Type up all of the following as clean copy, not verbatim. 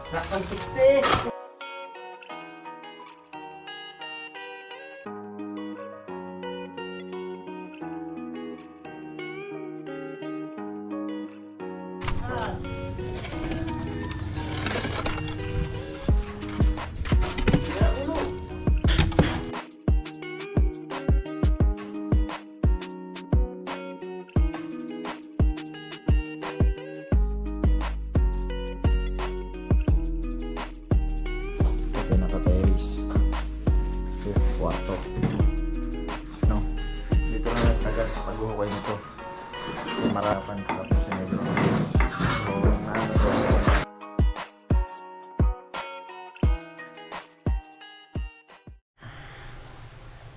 Nakang 60. Kwarto, no? Dito na nagtagas paghuhukay nito. Marapan sa negro. So, naano to.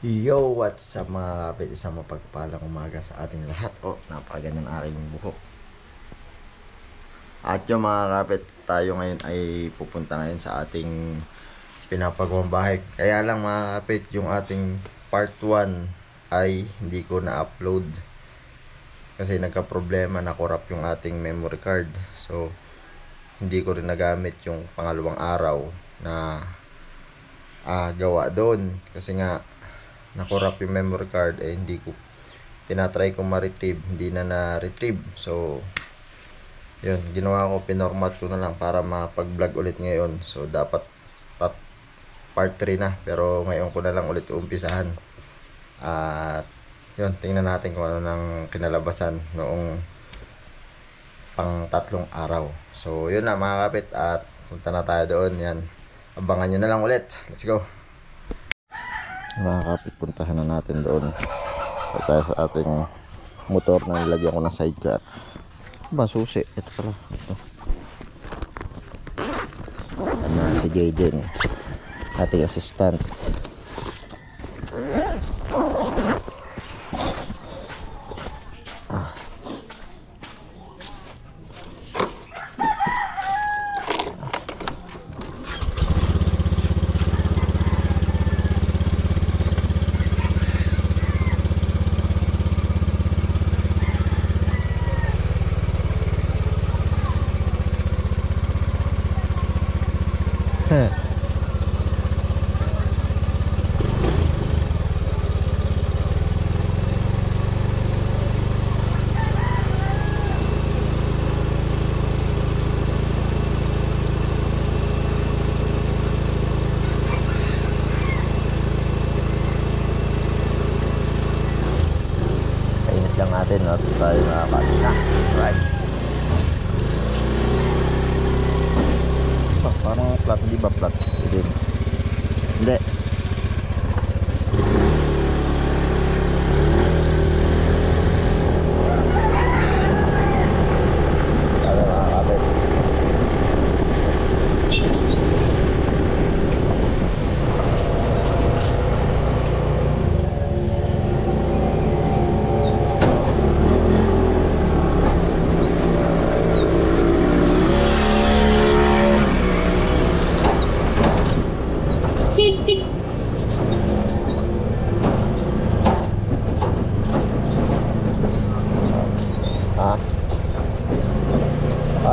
Yo, what's up mga kapit? Isang mapagpalang umaga sa ating lahat. Oh, napakaganda ng aking buhok. At yung mga kapit, tayo ngayon ay pupunta ngayon sa ating pinapagawang bahay. Kaya lang mga kapit, yung ating part 1 ay hindi ko na-upload kasi nagka-problema, na-corrupt yung ating memory card. So hindi ko rin nagamit yung pangalawang araw na gawa doon kasi nga na-corrupt yung memory card. Hindi ko tinatry kong ma-retrieve, hindi na na-retrieve. So yun, ginawa ko, pinormat ko na lang para mapag-vlog ulit ngayon. So dapat part 3 na, pero ngayon ko na lang ulit uumpisahan. At yun, tingnan natin kung ano nang kinalabasan noong pang 3 araw. So yun na mga kapit, at punta na tayo doon. Yan, abangan nyo na lang ulit. Let's go mga kapit, puntahan na natin doon. So tayo sa ating motor na nilagyan ko ng sidecar. Ba, susi, ito pala ito. Ano, si Jayden, ating assistant. Natin at tayo nakakalis na. Right. Parang flat, hindi ba flat? Hindi.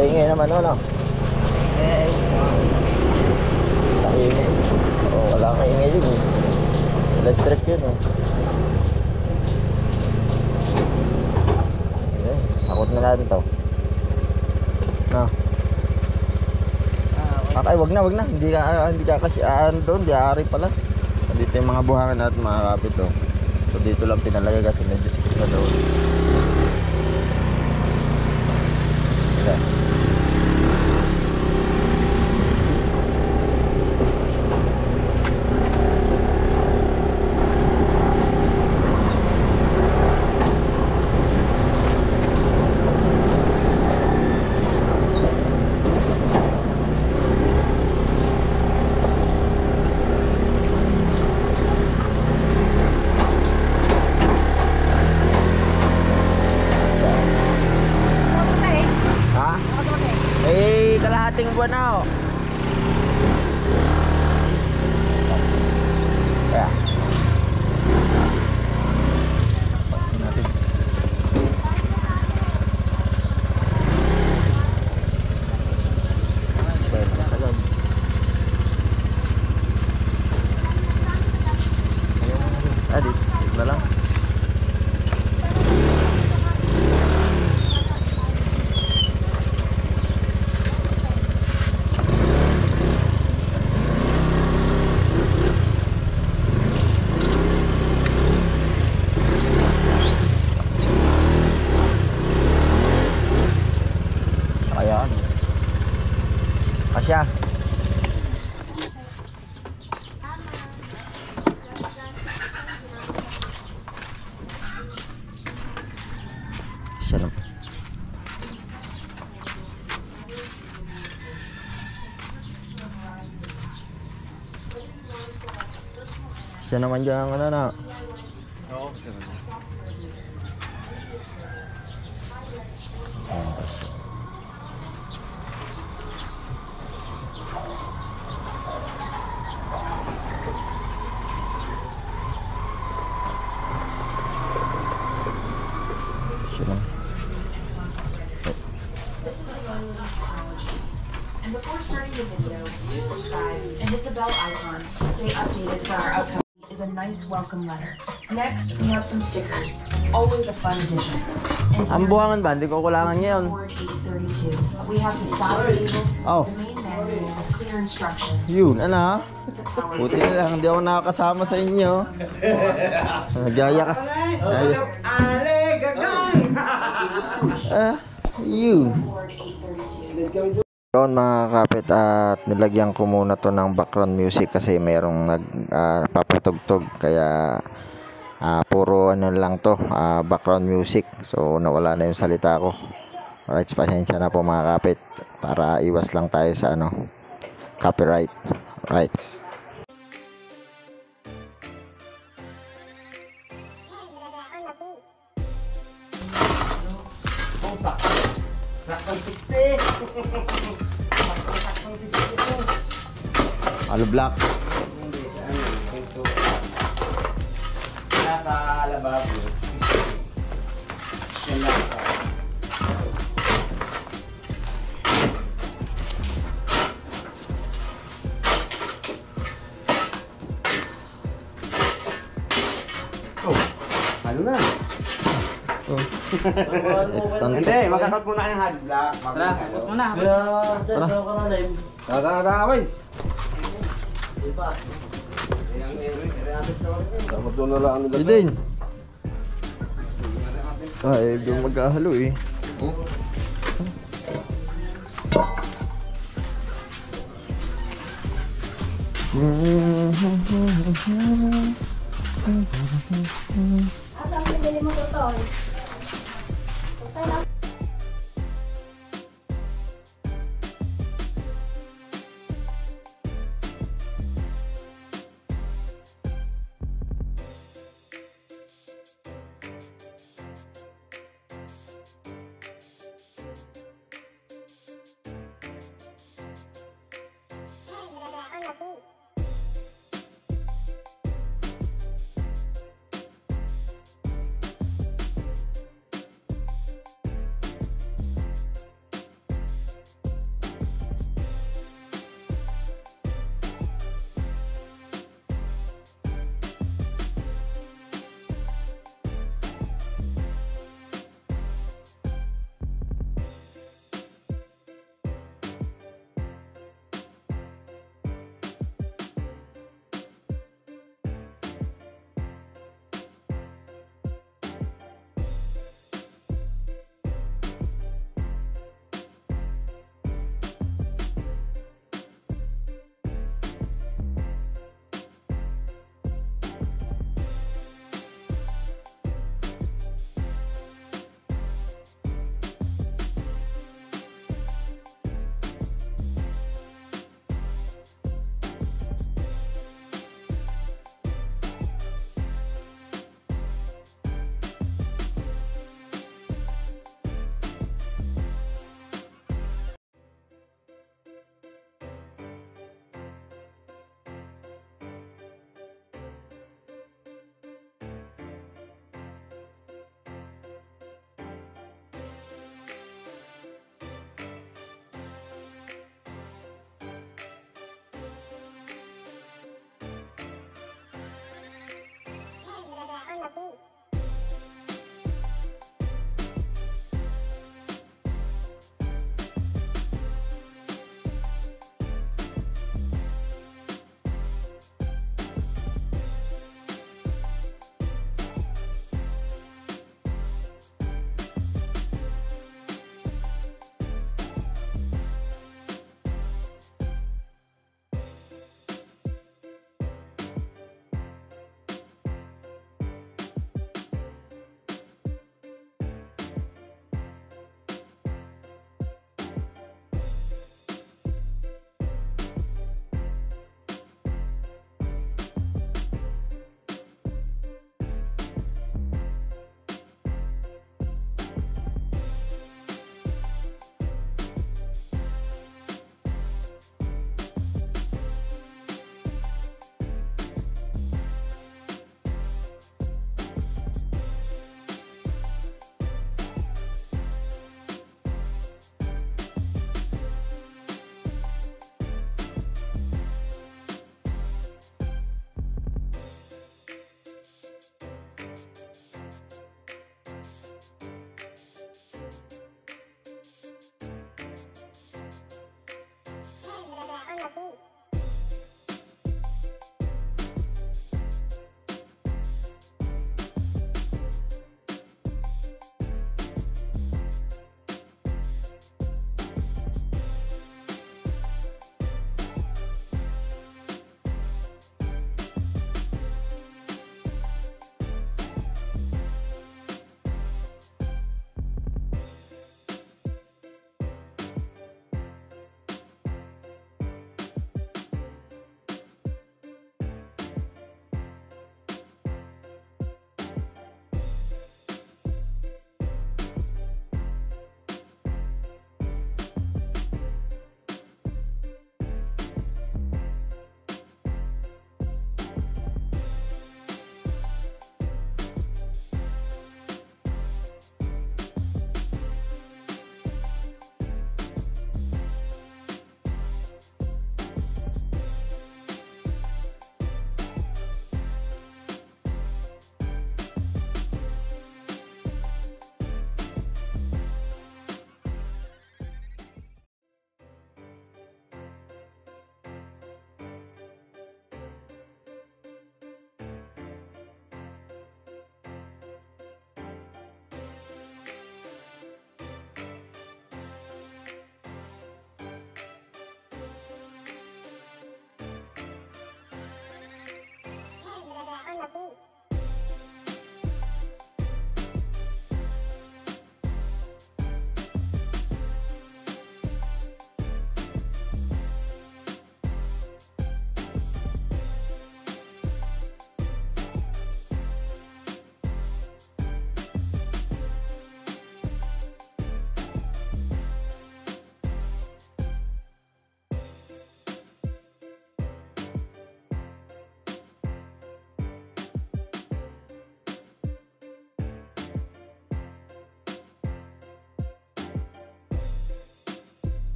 Ingay naman, ano? Ingay. Oh, wala kang ingay yun. Electric yun, eh. Okay, sakot na natin to. No. Okay, wag na. Hindi ka kasi doon, di ari pala. Dito yung mga buhangan natin mga kapit, oh. So dito lang pinalagay kasi medyo sikip na doon. Okay. Kalahating buwan na, oh. Kaya natin. siya. Siya naman. Siya naman dyan, ano na. Oo, siya naman. Siya naman. And before starting the video, do subscribe and hit the bell icon to stay updated for our upcoming. Is a nice welcome letter. Next, we have some stickers. Always a fun addition. And Ang buwangan ba? Hindi ko kulangan ngayon. board 832. We have the side label, Oh. the main manual with clear instructions. Yun, ano ha? The power Buti na lang, hindi ako nakakasama sa inyo. Nagyaya ka. Ale, gagang! Yun. board 832. Yun mga kapit, at nilagyan ko muna to ng background music kasi mayroong papatugtog, kaya puro ano lang to, background music, so nawala na yung salita ko. Alright, pasensya na po mga kapit, para iwas lang tayo sa ano, copyright. Right. Halo black. Hindi, ano, ito. Nasa lababo. Yan lang. Oh, ano na? Hindi, magkakot muna kayong hard block. Tara, ikot muna. Tara, wait. Dapat doon na lang nila. Idin. Yung maghahalo eh. Asal pinili mo to?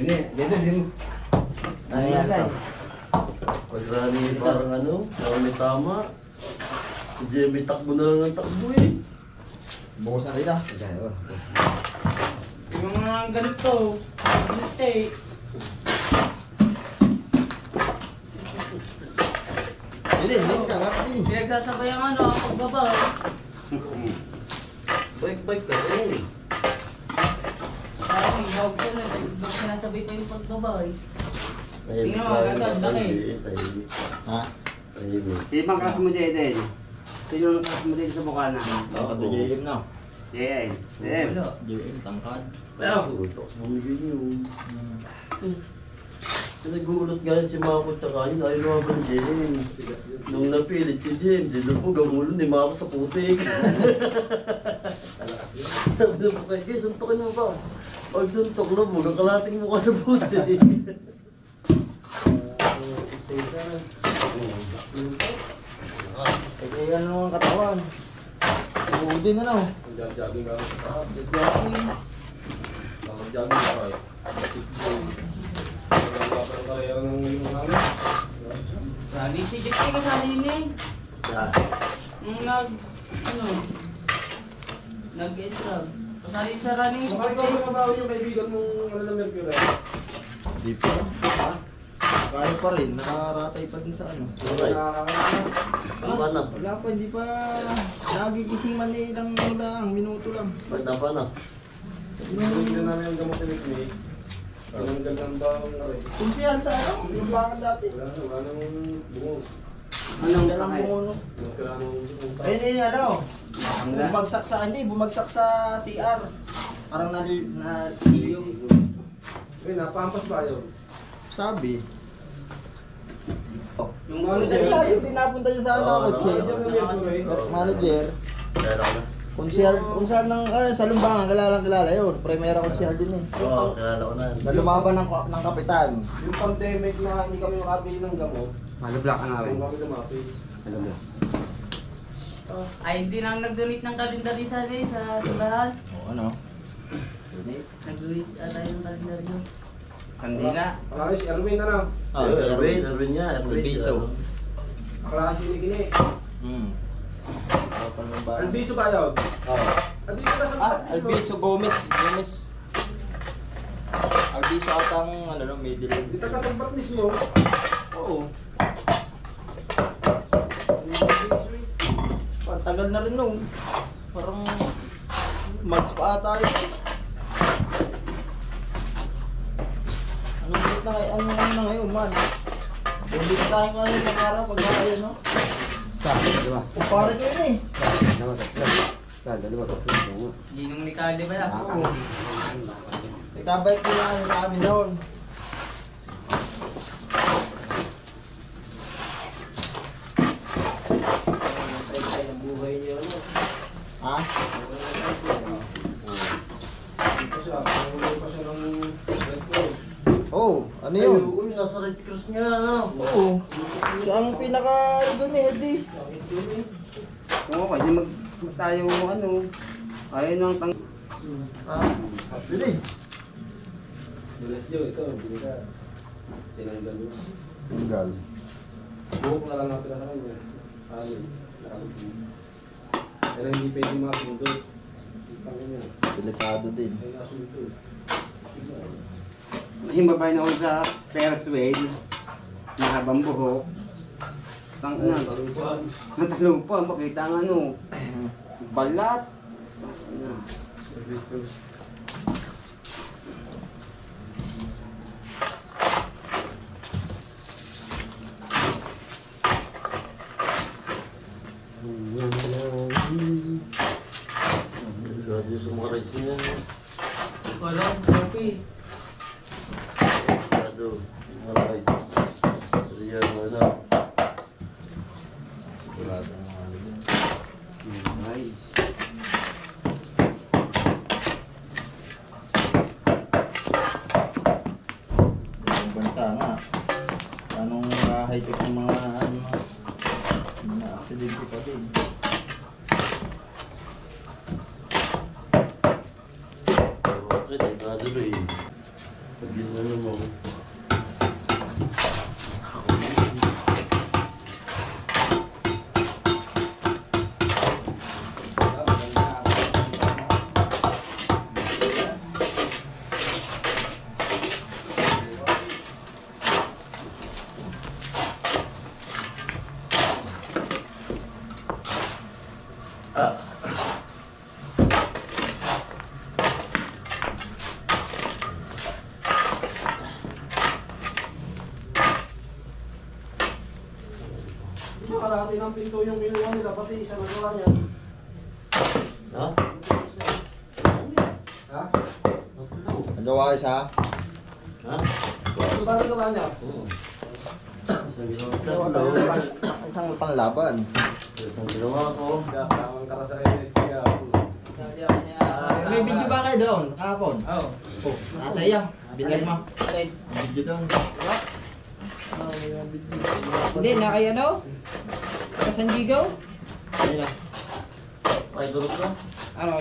Hindi, dito din. Ano yan to? Pag rani parang ano, parang may tama. Si Jimmy takbo na lang ng takbo eh. Bukas na rin ah. Yung mga ganito, ganito Hindi ka nga. pinagsasabay ang ano, ang pagbabay. Bike ka eh. Parang hawag ko na, sinasabay ko yung pagbabay. Tahimik Tingnan mo, lang, agad, laki. tahimik. Ha? Tahimik. Di bang kalas mo dyan din? Sino ang kalas mo din sa Bukana? Dapat na JM na. Yan. Yan. JM, tangkad. Pero, tapos bumigay niyo. Nag-uulot nga si Mako tsaka yun, ayaw naman ba ni Jem? Nung napilit si Jem, dito po gamulo ni Mako sa putik. Sabi na po kayo, guys, suntokin mo ba? Pag suntok na mo, kakalating mo ka sa putik. Eh, ano ang katawan? Uudin na lang. Jogging ka. Jogging. Jogging ka. Sabi si Jeff ay kasali yun eh. Nung nag-drugs. Kasali sa running Mukha ikaw sport eh. mababaw yung kaibigan mong wala ng Mercury. Di pa. Kaya pa rin, nakaratay pa din sa ano. Alright. Ano ba na? Wala pa, hindi pa nagigising man eh, ilang lang, minuto lang. Ba't na pa na? Hindi na namin ang gamot ni Mick. Tinanggal ng bawang na rin. Kung siya sa ano, yung bakit dati. Wala nang bungo. Anong sakay? sakay? Wala nang Ayun eh, ano, Hangga. bumagsak sa, hindi, bumagsak sa CR. Parang naliyong. Eh, napampas ba yun? Sabi. Yung manager. Hindi napunta niya sa ano, kotse. Manager. Kaya lang na. Konsehal ng, sa Lumbangan, kilala yun. Primera konsehal dun eh. Oo, kilala ko na. Na lumaban ng kapitan. Yung pandemic na hindi kami makabili ng gamot. Malublock ka namin. Kung kami lumapit. Malublock. Ay, hindi nang nag-donate ng kalendary sa lahat. O ano? Nag-donate ata yung kalendaryo. Kandila. Wala si Erwin na lang. Erwin niya. Albiso. Akala si Gini. Kapal ng bahay. Albiso ba yun? Oo. Andito na sa Albiso Gomez. Albiso atang ano no, middle. Dito ka sa bat mismo. Oo. Tagal na rin nung. Parang months pa ata yun. Anong date na ngayon? Ano na ngayon man? Yung dito tayo ngayon sa araw pag kaya no? Dalawa. Kumpare ko yun eh. Dalawa, tatlo. Dalawa, tatlo. Ginong ni Kali ba yan? Oo. Ikabait ko lang sa amin doon. Ha? Oh, ano yun? Uy, nasa Red Cross niya, ano? Oo. Siya ang pinaka doon eh, Eddie. Oo, kasi tayo ano. Ayaw nang tang... Ha? Bili. Bilis nyo, ito. Bilis ka. Tinanggal mo. Tinggal. Buhok na lang natin sa kanya. Ano? Pero hindi pwede mga sundot. Panginoon. Delikado din. Ay, nasundot. Yung babae na ako sa Ferris wheel, mahabang buhok. Tang na, natalumpan, makita ang ano, balat. Grabe sa mga rides niya. Wala, coffee. Grabe, mga rides. Real, ano? Wala tayong mga ano dun. Nice. Ibang bansa nga. Anong high-tech ng mga ano, mga aksidente pa din. Bakit? Grabe, eh. Pagin na naman. Nakalati ng pinto yung kinuha nila, pati isa nagawa niya. Ha? Ha? Nagawa isa. Ha? Ano ba nagawa niya? Oo. Isang ginawa Nagawa ko. isang panglaban. Isang ginawa ko. Tamang karasa kayo. May video ba kayo doon? Kahapon? Oo. Oh, nasa iya. Bilag mo. Alin? May video doon. Hindi, na kay ano? Sa San Diego? Ayun na. Ay, durog ka? Ano?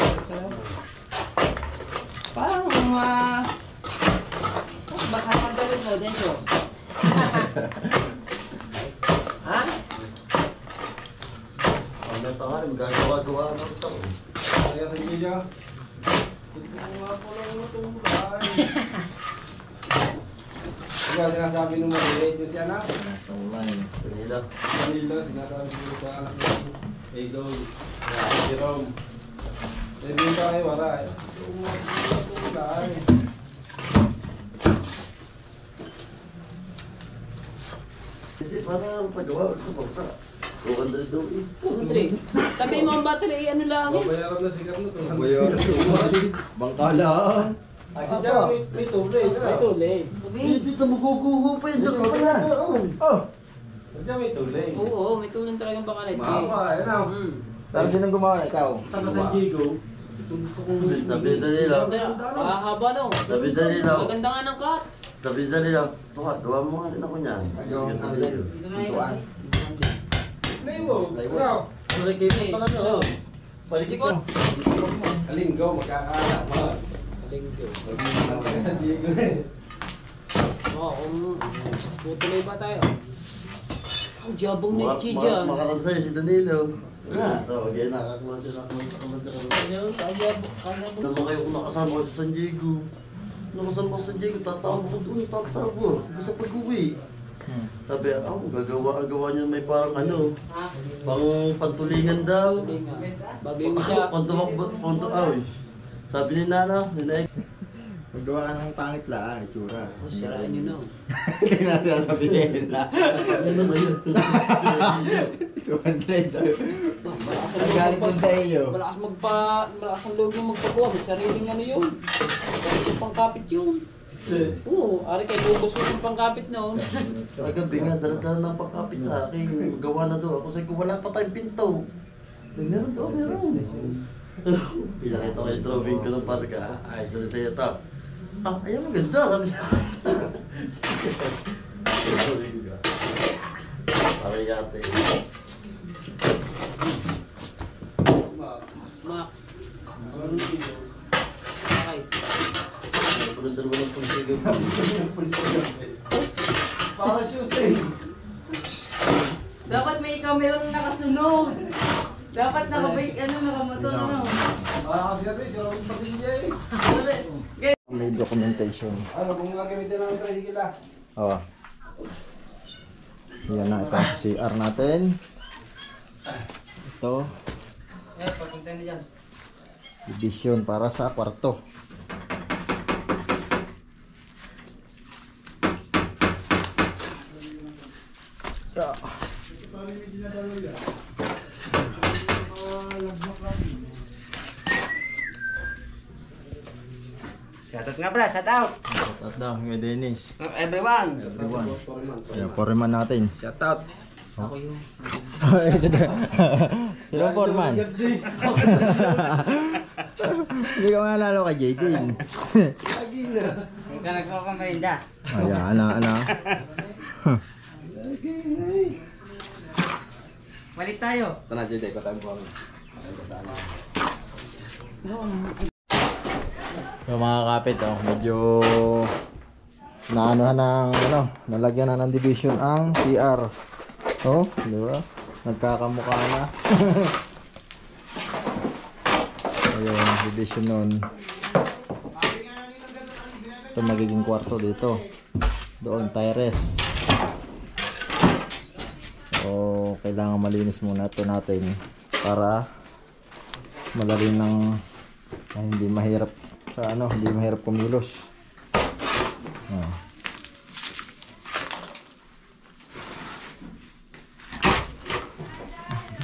Parang, baka magdalog mo din siya. Ha? Ang natangan, magagawa-gawa ng ito. Kaya sa Gilya. Ito nga po lang itong bahay. Diba sinasabi nung mag-relate nyo siya na? Online. Kanila. Kanila, sinasabi nyo sa anak nyo. Edo, si Rom. Sabi tayo, wala. Ito nga po lang itong bahay. Kasi parang pagawa ito bangka. 200 daw eh. Battery. Sabi mo ang battery, ano lang eh. Babayaran na si Carlo. Bayor. Bangkala. Ay, si Jack, may tuloy. May tuloy. Hindi na maguguho pa yun. Diyan ka pala. Oh. Diyan may tuloy. Oo, may tulong talagang bakalit. Mama, yan na. Pero sinong gumawa? Ikaw? Taga San Diego. Sabi na nila. Haba no. Sabi na nila. Maganda nga ng cut. Sabi na nila. Tuka, gawa mo nga rin ako niyan. Yung Sabi ano nila. din? Pintuan. Playwood. Plywood. Sabi kayo mo ito ano. Balik ko. Alinggo, magkakaanak mo. Sa linggo. Taga San Diego eh. Oo, kung tutuloy ba tayo? Ang jabong na Ichi dyan. Makaran sa'yo si Danilo. Tawag yan, nakakuha siya Naman kayo kung nakasama ko sa San Diego. Nakasama ko sa San Diego, tatawa ko doon, tatawa. Sa pag-uwi. Sabi, gagawa niya may parang ano, pang pantulingan daw. Bago yung isa. Sabi ni Nana, Maggawa ka ng pangit lang, itsura. Siraan nyo na. Hindi natin sasabihin na. ano ba yun? 200. Ang galing dun sa iyo. Malakas ang loob mo magpagawa. May sariling ano yun. Yung pangkapit yun. Oo, ari kayo lubos yung pangkapit noon. Kagabi nga, dala-dala ng pangkapit sa akin. Gawa na daw ako. Sabi ko, wala pa tayong pinto. Meron daw, meron. Pinakita ko yung drawing ko ng parka. Ayos na sa'yo ito. Ayaw mo ganda. Sabi sa parang yate. Mak. Okay. Puro dalawa ng pulsigaw. Para shooting. Dapat may camera na nakasunod. Dapat nakabike, nakamotor, ano. Kasi ito, siya lang pati niya eh. May documentation. Ano, kung gagamitin ng tricycle ah. Oh. Yan na ito. CR natin. Ito. Papunta na dyan. Division para sa kwarto. Shoutout nga pala, shoutout. Shoutout daw, kay Dennis. Everyone. Everyone. Yan, foreman natin. Shoutout. Ako yung... Sino foreman? Hindi ka maalala kay JJ. Lagi na. Huwag ka nagpapamarinda. Ayan, ana. Lagi na eh. Balik tayo. Tana, JJ, ko tayo po. So mga kapit, medyo naanuhan ng ano, nalagyan na ng division ang CR. Oh, di ba? Nagkakamukha na. Ayun, division nun. Ito magiging kwarto dito. Doon, terrace. So, kailangan malinis muna ito natin para madali ng hindi mahirap sa ano, hindi mahirap kumilos.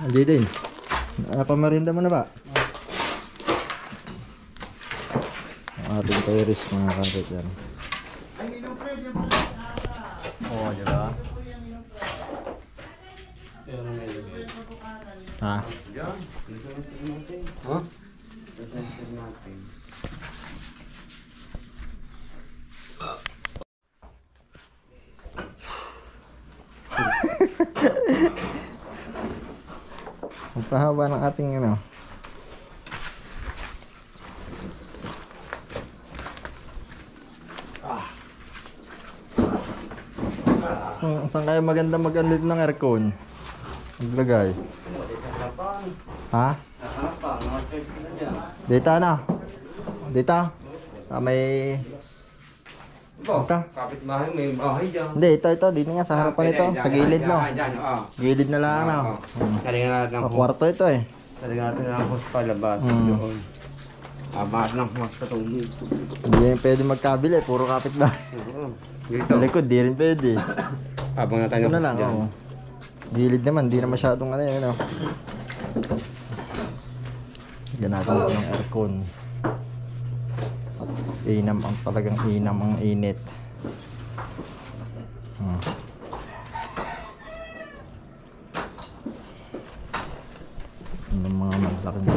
Hindi din. Napamerinda mo na ba? Ang ating terrace mga kapit yan. Oo, di ba? Ha? Huh? Natin. Ang pahaba ng ating ano. Saan kaya maganda mag-anlit ng aircon? Maglagay. Ha? Dito na. Dito. Sa may... Ito. Kapitbahay, may bahay dyan. Hindi, ito. Dito nga sa harapan ito. Sa gilid, no? Gilid na lang, no? Salingan natin ang Kwarto ito, eh. Salingan natin ang hose palabas. Doon. Abas ng hose sa tubig. Hindi yan pwede magkabili. Puro kapitbahay. Dito. Sa likod, di rin pwede. Habang na tayo Ito na lang, dyan. oo. Gilid naman, di na masyadong ano yun, no? Yan natin ito ng aircon. Inam ang talagang inam ang init. Ano mga malaking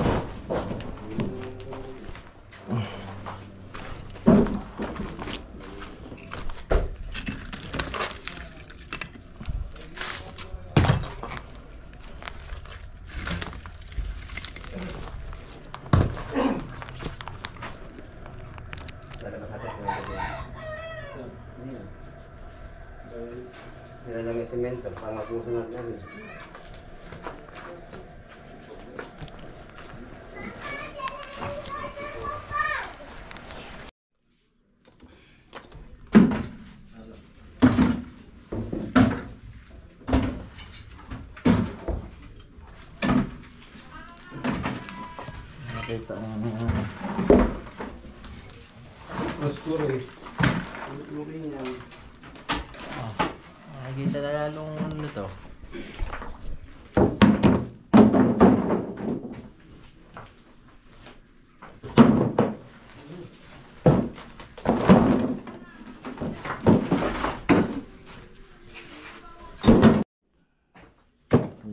Nilalang yung semento, pangapusan natin. 'Kita ang Oscuro eh. Looking niya. nakikita na lalong ano to.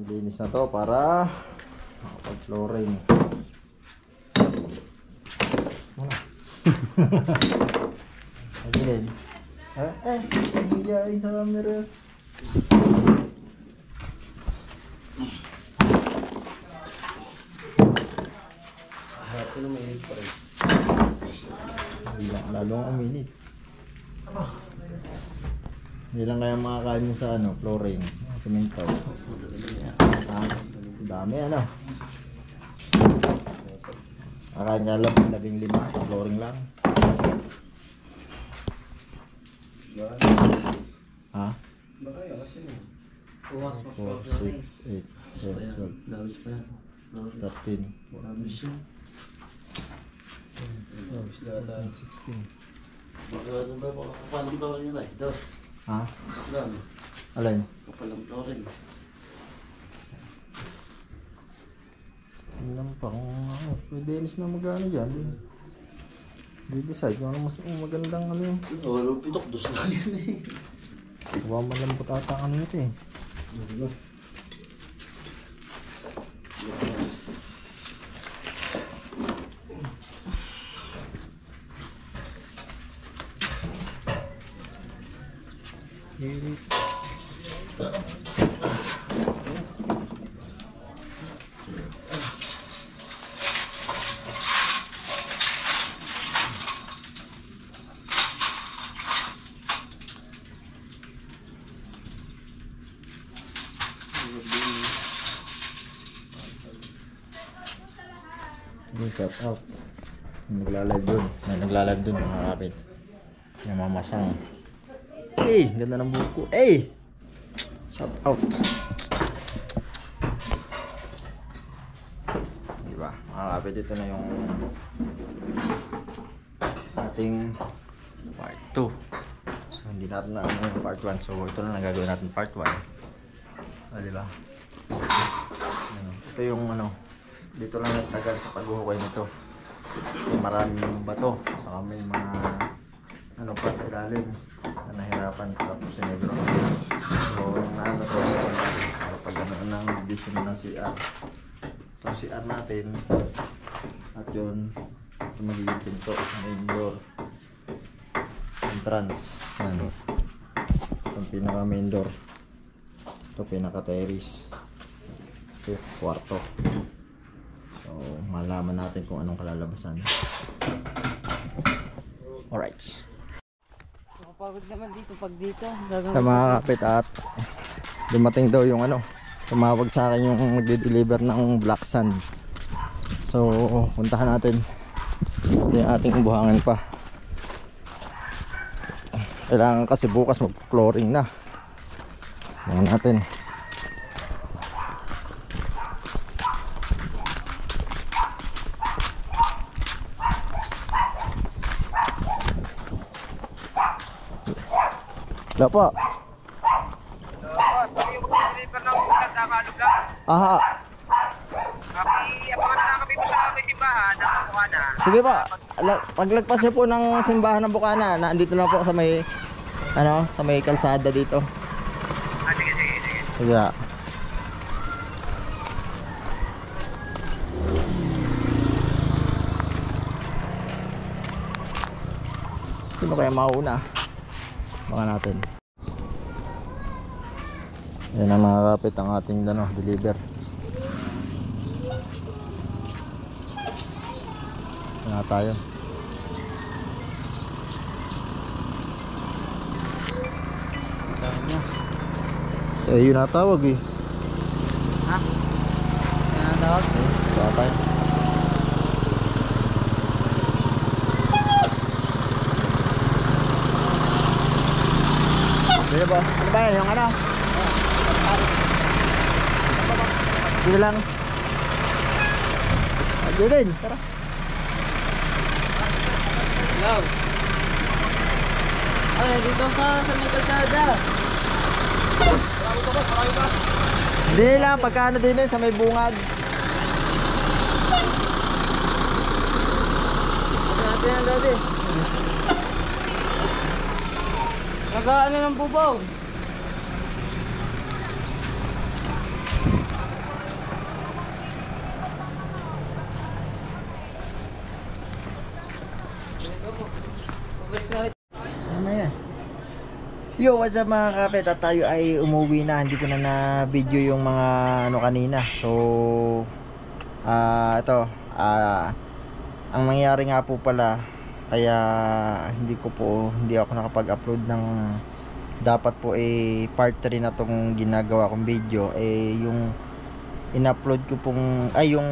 Linis na to para makapag-flooring. Again. Iyain sa camera. Happy na mainit pa rin. Hindi lang lalong uminit. Hindi lang kaya makakain sa ano, flooring, semento. Dami ano. Akain nga lang 15 sa flooring lang. Ha? Baka yun kasi na. 4, 6, 8, 10, Dawis pa yan. 12, 13, Dawis yan. 16. Baka ano ba kapal di ba nila eh? Dos. Ha? Lang. Alin? Kapal ang flooring. Hindi naman pa kung pwede inis na mag-ano dyan. Di-decide kung ano mas magandang ano yun. Walang pitok, dos na yun eh. Kawa malambot ata ang ano ito eh. Yung shout out. Nagla-live dun. May nagla-live dun mga kapit. Yung mamasang. Hey, ganda ng buko. Hey! Shout out. Diba? Mga kapit, ito na yung ating part 2. So, hindi natin na yung part 1. So, ito na lang gagawin natin part 1. Diba? Ito yung dito lang nagtagal sa paghuhukay nito. So, maraming bato, saka may mga pa sa ilalim na nahirapan sa Pusinegro. So yung to para pag ng division ng CR. So CR natin at yun ito magiging pinto, main door, entrance, yung pinaka main door, ito pinaka terrace, ito kwarto. So, malaman natin kung anong kalalabasan. Alright. Nakapagod naman dito pag dito. Sa mga kapit at dumating daw yung tumawag sa akin yung magde-deliver ng black sand. So, puntahan natin. Ito yung ating buhangin pa. Kailangan kasi bukas mag-flooring na. Tingnan natin. Wala po. Aha. Sige po. Paglagpas niyo po ng simbahan ng Bukana, nandito na po sa may sa may kalsada dito. Sige. Sige. Sino kaya mauna? Baka natin. Yan ang mga kapit ang ating deliver. Na tayo. Yun natawag eh. Ha? Yan ang tawag? Patay. Sige po. Ano ba yan? Yung Sige lang. Sige din. Tara. Hello. Ay, dito sa may kalsada. Hindi lang. Pagkano din sa may bungad. Natin yan dati. Nag-ano ng bubaw. Yo, what's up mga kapit? At tayo ay umuwi na. Hindi ko na na-video yung mga kanina. So ito ang nangyari nga po pala, kaya hindi ako nakapag-upload ng dapat po part 3 na tong ginagawa kong video. Yung in-upload ko pong yung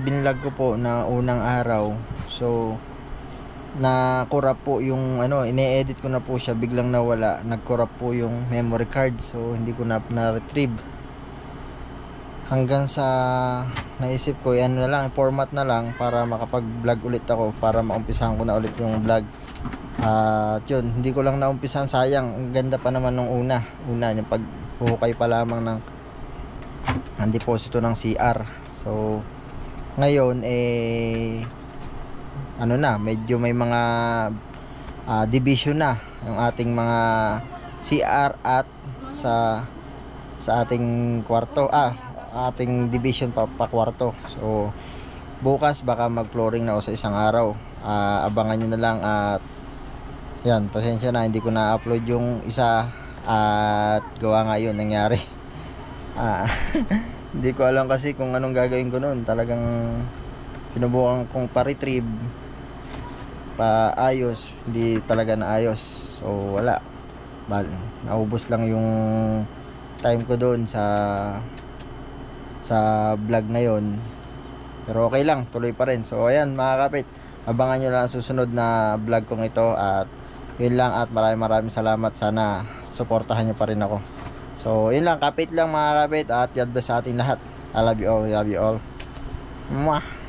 binlog ko po na unang araw. So na-corrupt po yung ine-edit ko na po siya, biglang nawala, nag-corrupt po yung memory card. So hindi ko na-retrieve hanggang sa naisip ko na lang, format na lang para makapag-vlog ulit ako, para maumpisahan ko na ulit yung vlog. Yun, hindi ko lang naumpisahan, sayang, ang ganda pa naman nung una yung paghuhukay pa lamang ng deposito ng CR. So ngayon medyo may mga division na yung ating mga CR at sa ating kwarto, ating division pa kwarto. So bukas baka mag-flooring na o sa isang araw. Abangan nyo na lang. At yan, pasensya na hindi ko na-upload yung isa at gawa nga yun nangyari. Hindi ko alam kasi kung anong gagawin ko noon. Talagang sinubukan kong pa-retrieve, paayos, hindi talaga naayos. So wala, naubos lang yung time ko doon sa vlog na yon. Pero okay lang, tuloy pa rin. So ayan mga kapit, abangan nyo lang ang susunod na vlog kong ito. At yun lang, at maraming salamat. Sana suportahan nyo pa rin ako. So yun lang, kapit lang mga kapit. At God bless sa ating lahat. I love you all, love you all. Mwah.